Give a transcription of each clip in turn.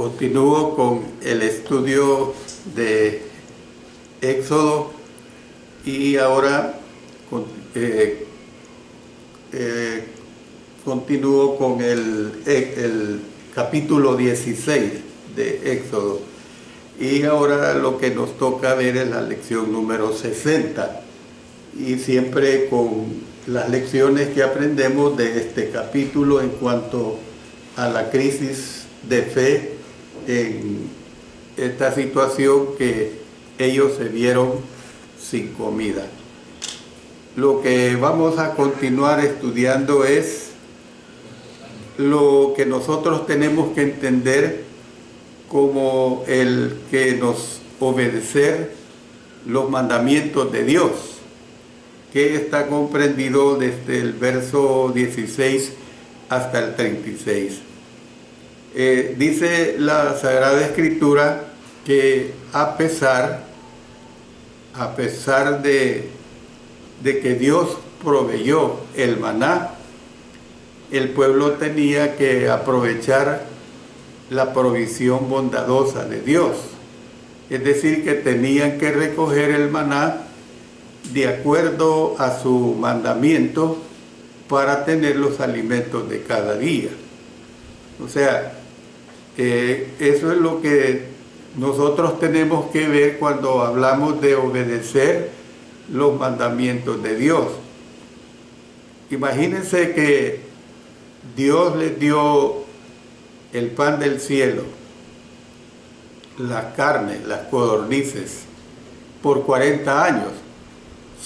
Continúo con el estudio de Éxodo y ahora continúo con el capítulo 16 de Éxodo. Y ahora lo que nos toca ver es la lección número 60. Y siempre con las lecciones que aprendemos de este capítulo en cuanto a la crisis de fe en esta situación que ellos se vieron sin comida. Lo que vamos a continuar estudiando es lo que nosotros tenemos que entender como el que nos obedecer los mandamientos de Dios, que está comprendido desde el verso 16 hasta el 36. Dice la Sagrada Escritura que a pesar de que Dios proveyó el maná, el pueblo tenía que aprovechar la provisión bondadosa de Dios. Es decir, que tenían que recoger el maná de acuerdo a su mandamiento para tener los alimentos de cada día. O sea, eso es lo que nosotros tenemos que ver cuando hablamos de obedecer los mandamientos de Dios. Imagínense que Dios les dio el pan del cielo, la carne, las codornices, por 40 años.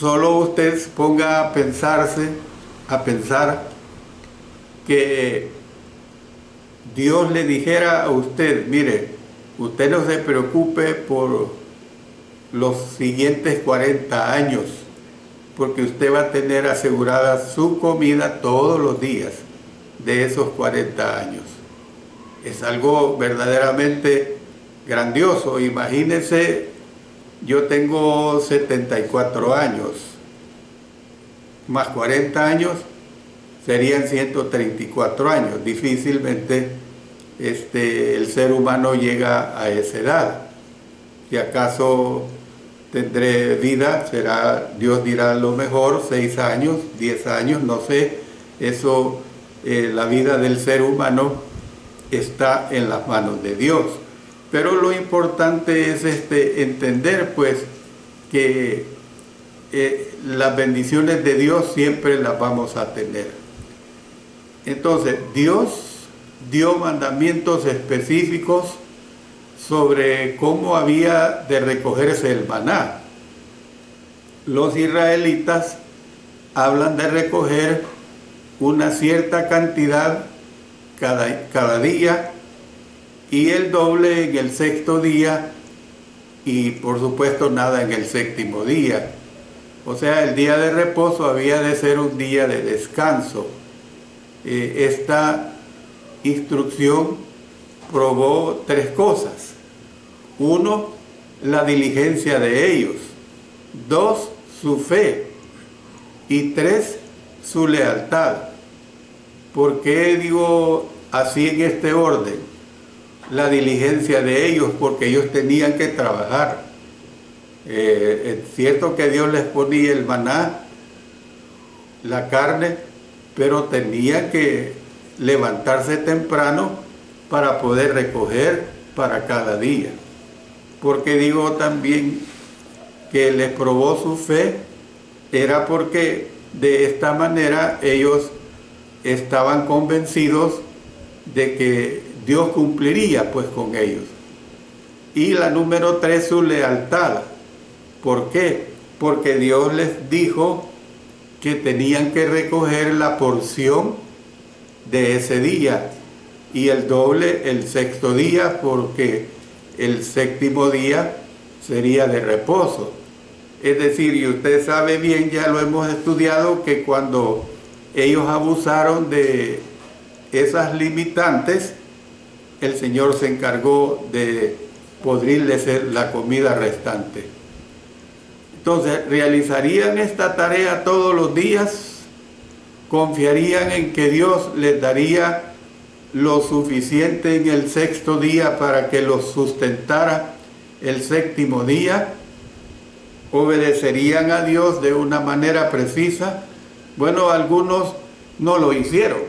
Solo usted ponga a pensar que Dios le dijera a usted: mire, usted no se preocupe por los siguientes 40 años, porque usted va a tener asegurada su comida todos los días de esos 40 años. Es algo verdaderamente grandioso. Imagínense, yo tengo 74 años, más 40 años, serían 134 años. Difícilmente el ser humano llega a esa edad. Si acaso tendré vida, será, Dios dirá lo mejor, 6 años, 10 años, no sé. Eso, la vida del ser humano está en las manos de Dios. Pero lo importante es entender pues que las bendiciones de Dios siempre las vamos a tener. Entonces, Dios dio mandamientos específicos sobre cómo había de recogerse el maná. Los israelitas hablan de recoger una cierta cantidad cada día y el doble en el sexto día y por supuesto nada en el séptimo día. O sea, el día de reposo había de ser un día de descanso. Esta instrucción probó 3 cosas. 1, la diligencia de ellos. 2, su fe. Y 3, su lealtad. ¿Por qué digo así en este orden? La diligencia de ellos, porque ellos tenían que trabajar. Es cierto que Dios les ponía el maná, la carne, pero tenían que levantarse temprano para poder recoger para cada día. Porque digo también que les probó su fe, era porque de esta manera ellos estaban convencidos de que Dios cumpliría pues con ellos. Y la número 3, su lealtad. ¿Por qué? Porque Dios les dijo que tenían que recoger la porción de ese día y el doble el sexto día, porque el séptimo día sería de reposo. Es decir, y usted sabe bien, ya lo hemos estudiado, que cuando ellos abusaron de esas limitantes, el Señor se encargó de podrirles la comida restante. Entonces, realizarían esta tarea todos los días, confiarían en que Dios les daría lo suficiente en el sexto día para que los sustentara el séptimo día, obedecerían a Dios de una manera precisa. Bueno, algunos no lo hicieron.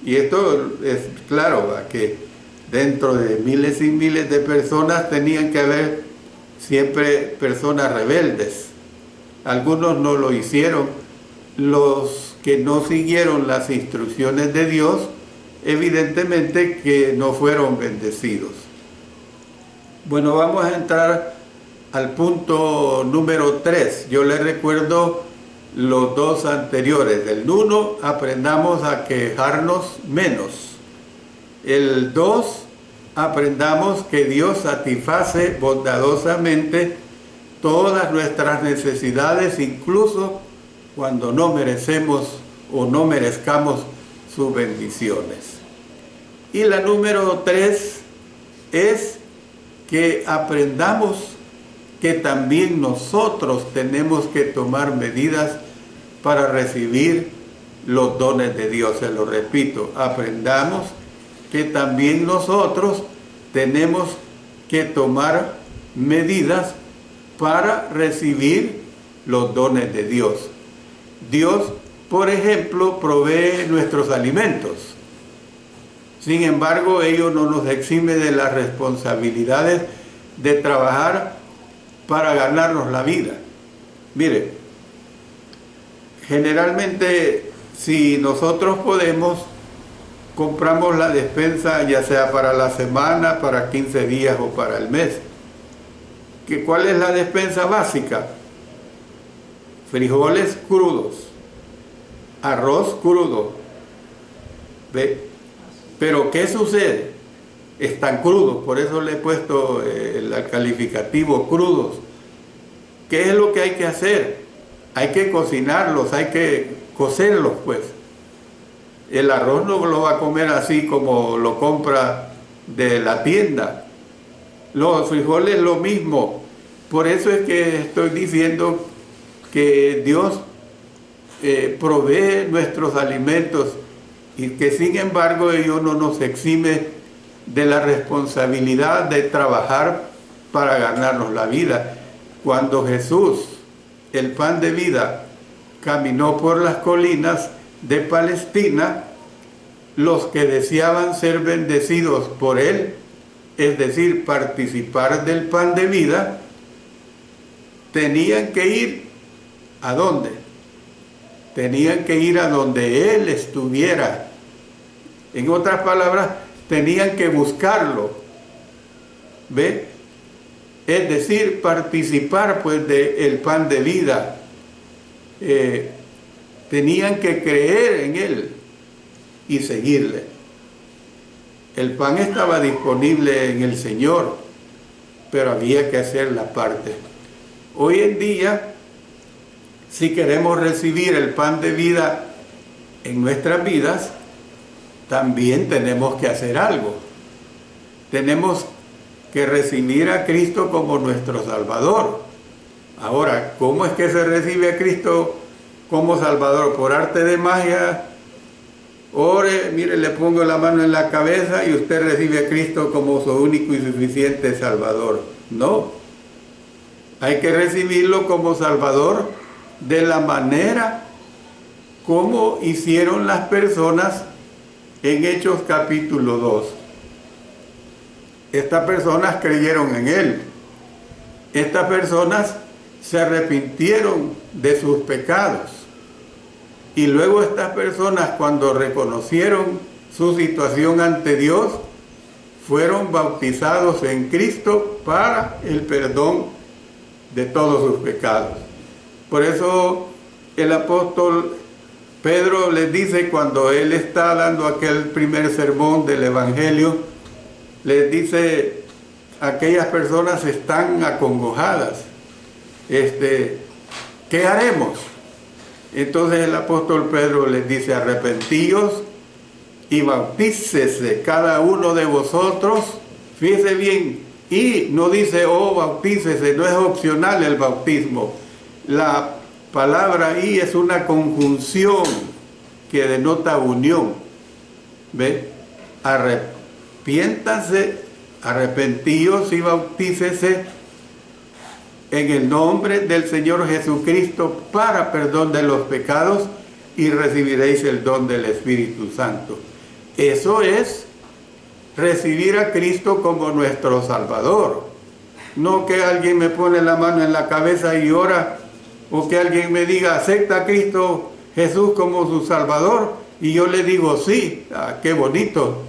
Y esto es claro, que dentro de miles y miles de personas tenían que haber siempre personas rebeldes. Algunos no lo hicieron. Los que no siguieron las instrucciones de Dios, evidentemente que no fueron bendecidos. Bueno, vamos a entrar al punto número 3. Yo les recuerdo los dos anteriores. El 1, aprendamos a quejarnos menos. El 2, aprendamos que Dios satisface bondadosamente todas nuestras necesidades, incluso cuando no merecemos o no merezcamos sus bendiciones. Y la número 3 es que aprendamos que también nosotros tenemos que tomar medidas para recibir los dones de Dios. Se lo repito, aprendamos que también nosotros tenemos que tomar medidas para recibir los dones de Dios. Dios, por ejemplo, provee nuestros alimentos. Sin embargo, ello no nos exime de las responsabilidades de trabajar para ganarnos la vida. Mire, generalmente si nosotros podemos, compramos la despensa ya sea para la semana, para 15 días o para el mes. ¿Cuál es la despensa básica? Frijoles crudos, arroz crudo. ¿Ve? Pero ¿qué sucede? Están crudos, por eso le he puesto el calificativo crudos. ¿Qué es lo que hay que hacer? Hay que cocinarlos, hay que cocerlos, pues. El arroz no lo va a comer así como lo compra de la tienda. Los frijoles lo mismo. Por eso es que estoy diciendo que Dios provee nuestros alimentos y que sin embargo ello no nos exime de la responsabilidad de trabajar para ganarnos la vida. Cuando Jesús, el pan de vida, caminó por las colinas de Palestina, los que deseaban ser bendecidos por él, es decir, participar del pan de vida, tenían que ir ¿a dónde? Tenían que ir a donde él estuviera. En otras palabras, tenían que buscarlo. ¿Ve? Es decir, participar pues del pan de vida. Tenían que creer en él y seguirle. El pan estaba disponible en el Señor, pero había que hacer la parte. Hoy en día, si queremos recibir el pan de vida en nuestras vidas, también tenemos que hacer algo. Tenemos que recibir a Cristo como nuestro Salvador. Ahora, ¿cómo es que se recibe a Cristo como Salvador? ¿Por arte de magia? Ore, mire, le pongo la mano en la cabeza y usted recibe a Cristo como su único y suficiente Salvador. No. Hay que recibirlo como Salvador de la manera como hicieron las personas en Hechos capítulo 2. Estas personas creyeron en él. Estas personas se arrepintieron de sus pecados. Y luego estas personas, cuando reconocieron su situación ante Dios, fueron bautizados en Cristo para el perdón de todos sus pecados. Por eso el apóstol Pedro les dice, cuando él está dando aquel primer sermón del Evangelio, les dice, aquellas personas están acongojadas. ¿Qué haremos? Entonces el apóstol Pedro les dice, arrepentíos y bautícese cada uno de vosotros. Fíjese bien, y no dice, oh, bautícese, no es opcional el bautismo. La palabra ahí es una conjunción que denota unión. ¿Ve? arrepiéntanse, arrepentíos y bautícese en el nombre del Señor Jesucristo para perdón de los pecados y recibiréis el don del Espíritu Santo. Eso es recibir a Cristo como nuestro Salvador. No que alguien me pone la mano en la cabeza y ora, o que alguien me diga, acepta a Cristo Jesús como su Salvador, y yo le digo sí. Qué bonito,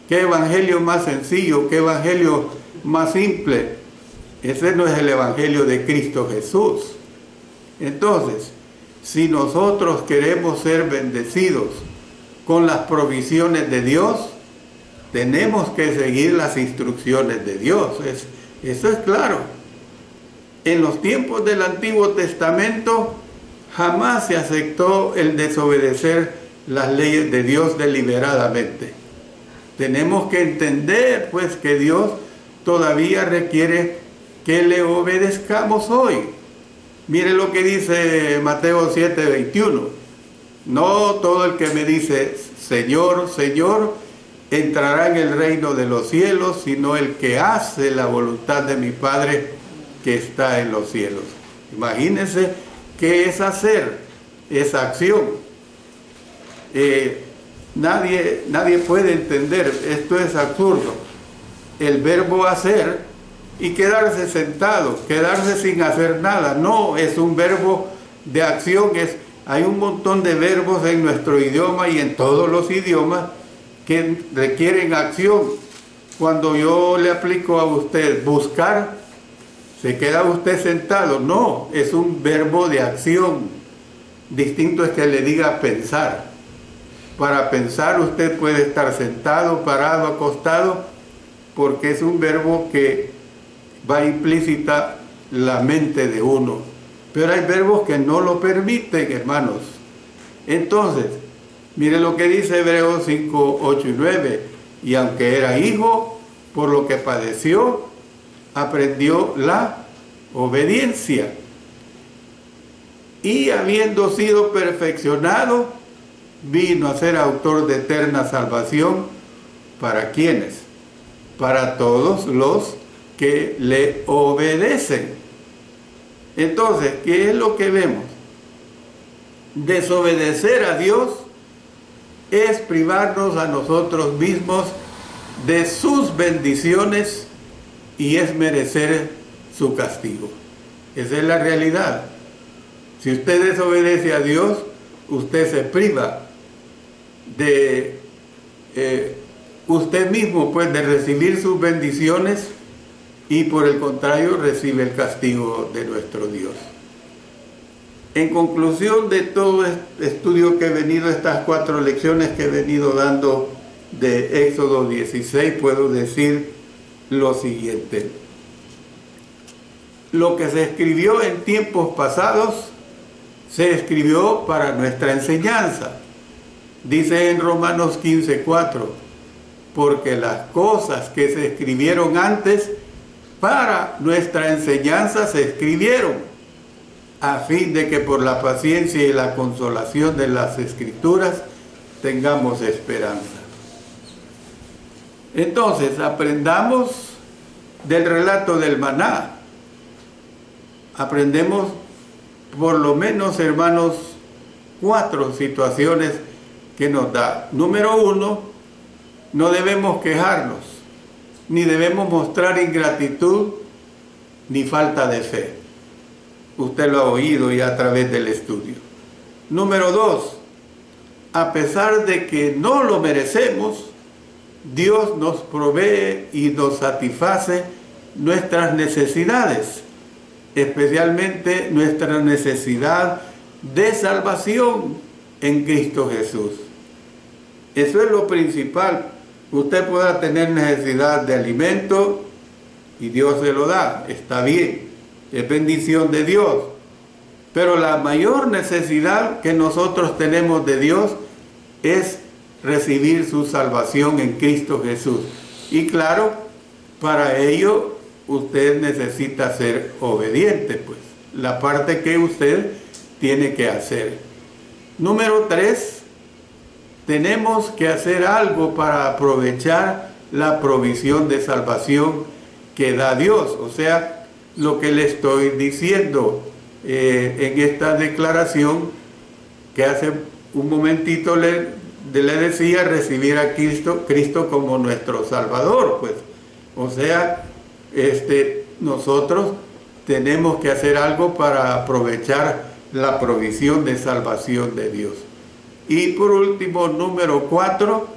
qué evangelio más sencillo, qué evangelio más simple. Ese no es el evangelio de Cristo Jesús. Entonces, si nosotros queremos ser bendecidos con las provisiones de Dios, tenemos que seguir las instrucciones de Dios. Eso es claro. En los tiempos del Antiguo Testamento jamás se aceptó el desobedecer las leyes de Dios deliberadamente. Tenemos que entender pues que Dios todavía requiere que le obedezcamos hoy. Mire lo que dice Mateo 7:21. No todo el que me dice Señor, Señor, entrará en el reino de los cielos, sino el que hace la voluntad de mi Padre que está en los cielos. Imagínense qué es hacer, esa acción. Nadie puede entender, esto es absurdo, el verbo hacer y quedarse sentado, quedarse sin hacer nada. No, es un verbo de acción. Hay un montón de verbos en nuestro idioma y en todos los idiomas que requieren acción. Cuando yo le aplico a usted buscar, ¿se queda usted sentado? No, es un verbo de acción. Distinto es que le diga pensar. Para pensar usted puede estar sentado, parado, acostado, porque es un verbo que va implícita la mente de uno. Pero hay verbos que no lo permiten, hermanos. Entonces, mire lo que dice Hebreos 5, 8 y 9. Y aunque era hijo, por lo que padeció, aprendió la obediencia. Y habiendo sido perfeccionado, vino a ser autor de eterna salvación. ¿Para quiénes? Para todos los que le obedecen. Entonces, ¿qué es lo que vemos? Desobedecer a Dios es privarnos a nosotros mismos de sus bendiciones y es merecer su castigo. Esa es la realidad. Si usted desobedece a Dios, usted se priva de usted mismo, pues, de recibir sus bendiciones, y por el contrario recibe el castigo de nuestro Dios. En conclusión de todo este estudio que he venido, estas 4 lecciones que he venido dando de Éxodo 16, puedo decir lo siguiente. Lo que se escribió en tiempos pasados se escribió para nuestra enseñanza. Dice en Romanos 15:4, porque las cosas que se escribieron antes para nuestra enseñanza se escribieron, a fin de que por la paciencia y la consolación de las Escrituras tengamos esperanza. Entonces, aprendamos del relato del maná. Aprendemos por lo menos, hermanos, 4 situaciones que nos da. Número 1, no debemos quejarnos, ni debemos mostrar ingratitud ni falta de fe. Usted lo ha oído ya a través del estudio. Número 2, a pesar de que no lo merecemos, Dios nos provee y nos satisface nuestras necesidades, especialmente nuestra necesidad de salvación en Cristo Jesús. Eso es lo principal. Usted pueda tener necesidad de alimento y Dios se lo da, está bien, es bendición de Dios. Pero la mayor necesidad que nosotros tenemos de Dios es recibir su salvación en Cristo Jesús. Y claro, para ello usted necesita ser obediente, pues, la parte que usted tiene que hacer. Número 3, tenemos que hacer algo para aprovechar la provisión de salvación que da Dios. O sea, lo que le estoy diciendo en esta declaración que hace un momentito le decía, recibir a Cristo como nuestro Salvador, pues. O sea, nosotros tenemos que hacer algo para aprovechar la provisión de salvación de Dios. Y por último, número 4,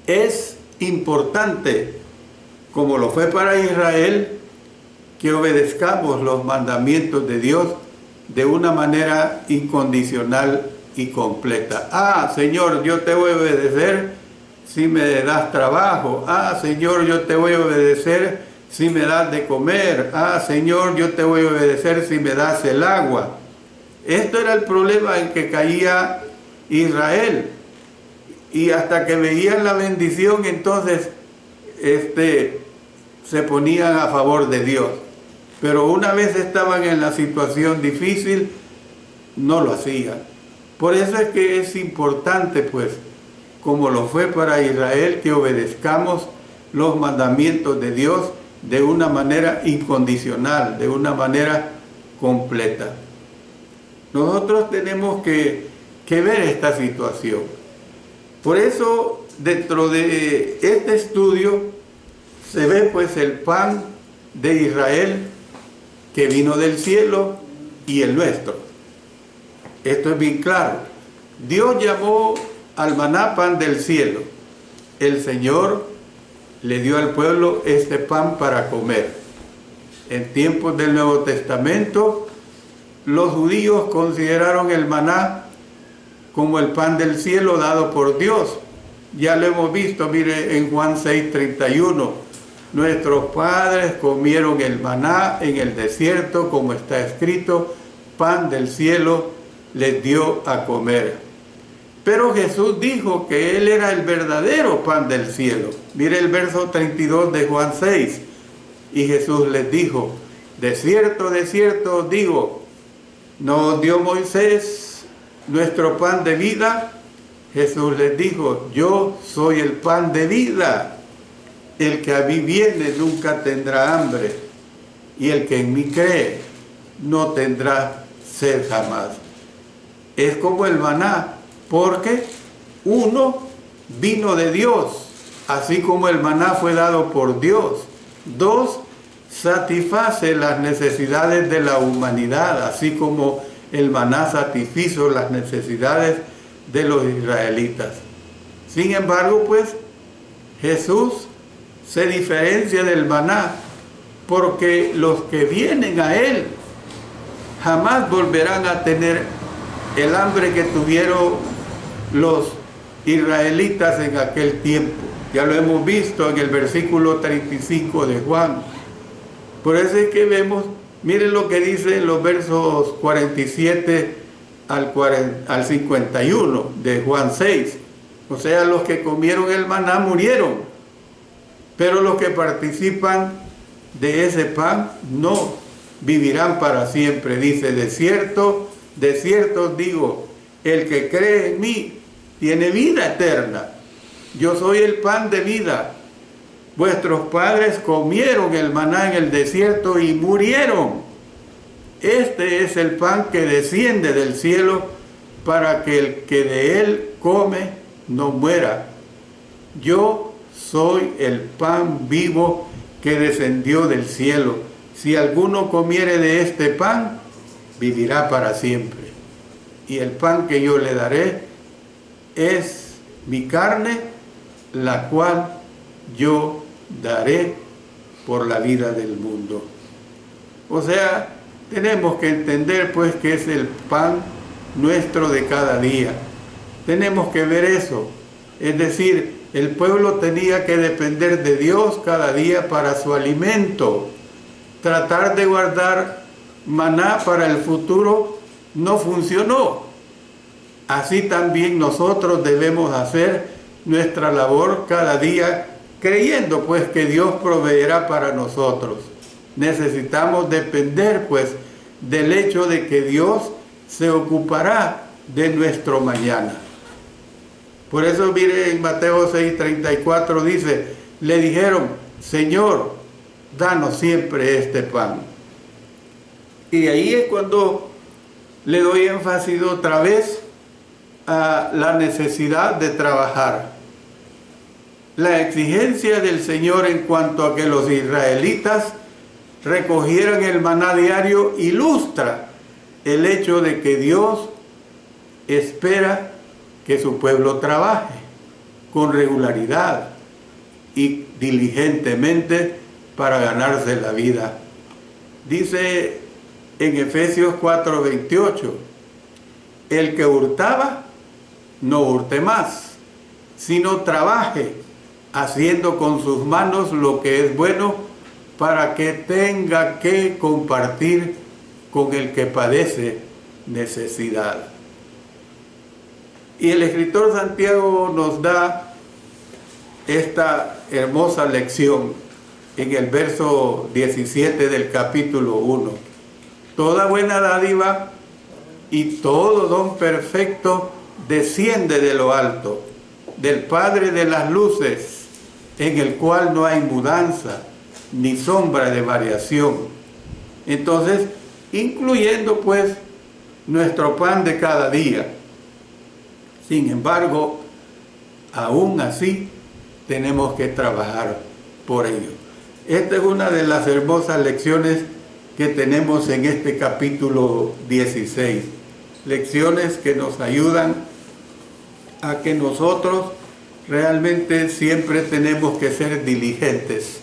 es importante, como lo fue para Israel, que obedezcamos los mandamientos de Dios de una manera incondicional y completa. Ah, Señor, yo te voy a obedecer si me das trabajo. Ah, Señor, yo te voy a obedecer si me das de comer. Ah, Señor, yo te voy a obedecer si me das el agua. Esto era el problema en que caía Israel. Y hasta que veían la bendición, entonces se ponían a favor de Dios. Pero una vez estaban en la situación difícil, no lo hacían. Por eso es que es importante, pues, como lo fue para Israel, que obedezcamos los mandamientos de Dios de una manera incondicional, de una manera completa. Nosotros tenemos que ver esta situación. Por eso, dentro de este estudio, se ve pues el pan de Israel que vino del cielo y el nuestro. Esto es bien claro. Dios llamó al maná pan del cielo. El Señor le dio al pueblo este pan para comer. En tiempos del Nuevo Testamento, los judíos consideraron el maná como el pan del cielo dado por Dios. Ya lo hemos visto, mire, en Juan 6:31. Nuestros padres comieron el maná en el desierto, como está escrito, pan del cielo les dio a comer. Pero Jesús dijo que Él era el verdadero pan del cielo. Mire el verso 32 de Juan 6. Y Jesús les dijo, de cierto os digo, ¿no os dio Moisés nuestro pan de vida? Jesús les dijo, yo soy el pan de vida. El que a mí viene nunca tendrá hambre, y el que en mí cree no tendrá sed jamás. Es como el maná, porque uno vino de Dios, así como el maná fue dado por Dios. 2, satisface las necesidades de la humanidad, así como el maná satisfizo las necesidades de los israelitas. Sin embargo, pues, Jesús se diferencia del maná, porque los que vienen a Él jamás volverán a tener el hambre que tuvieron los israelitas en aquel tiempo. Ya lo hemos visto en el versículo 35 de Juan. Por eso es que vemos, miren lo que dice en los versos 47 al 51 de Juan 6. O sea, los que comieron el maná murieron, pero los que participan de ese pan no vivirán para siempre. Dice, de cierto os digo, el que cree en mí tiene vida eterna. Yo soy el pan de vida. Vuestros padres comieron el maná en el desierto y murieron. Este es el pan que desciende del cielo para que el que de él come no muera. Yo soy el pan vivo que descendió del cielo. Si alguno comiere de este pan, vivirá para siempre. Y el pan que yo le daré es mi carne, la cual yo daré por la vida del mundo. O sea, tenemos que entender pues que es el pan nuestro de cada día. Tenemos que ver eso. Es decir, el pueblo tenía que depender de Dios cada día para su alimento. Tratar de guardar maná para el futuro no funcionó. Así también nosotros debemos hacer nuestra labor cada día, creyendo pues que Dios proveerá para nosotros. Necesitamos depender pues del hecho de que Dios se ocupará de nuestro mañana. Por eso mire en Mateo 6:34 dice, le dijeron, Señor, danos siempre este pan. Y ahí es cuando le doy énfasis otra vez a la necesidad de trabajar. La exigencia del Señor en cuanto a que los israelitas recogieran el maná diario ilustra el hecho de que Dios espera que su pueblo trabaje con regularidad y diligentemente para ganarse la vida. Dice en Efesios 4:28, el que hurtaba, no hurte más, sino trabaje, haciendo con sus manos lo que es bueno, para que tenga que compartir con el que padece necesidad. Y el escritor Santiago nos da esta hermosa lección en el verso 17 del capítulo 1. Toda buena dádiva y todo don perfecto desciende de lo alto, del Padre de las luces, en el cual no hay mudanza ni sombra de variación. Entonces, incluyendo pues nuestro pan de cada día. Sin embargo, aún así tenemos que trabajar por ello. Esta es una de las hermosas lecciones que tenemos en este capítulo 16. Lecciones que nos ayudan a que nosotros realmente siempre tenemos que ser diligentes.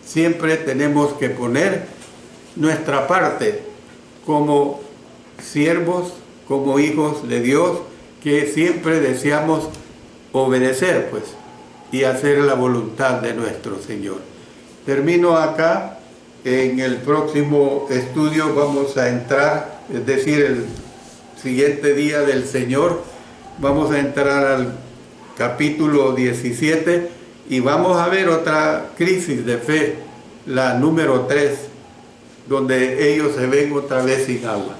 Siempre tenemos que poner nuestra parte como siervos, como hijos de Dios, que siempre deseamos obedecer, pues, y hacer la voluntad de nuestro Señor. Termino acá. En el próximo estudio vamos a entrar, es decir, el siguiente día del Señor, vamos a entrar al capítulo 17 y vamos a ver otra crisis de fe, la número 3, donde ellos se ven otra vez sin agua.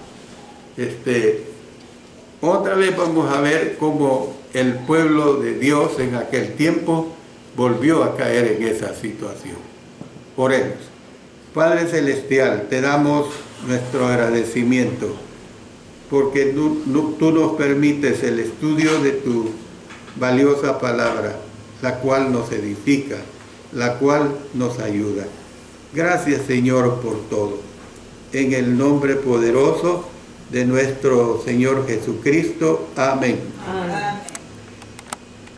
Otra vez vamos a ver cómo el pueblo de Dios en aquel tiempo volvió a caer en esa situación. Oremos. Padre Celestial, te damos nuestro agradecimiento porque tú nos permites el estudio de tu valiosa palabra, la cual nos edifica, la cual nos ayuda. Gracias, Señor, por todo. En el nombre poderoso de nuestro Señor Jesucristo. Amén. Amén.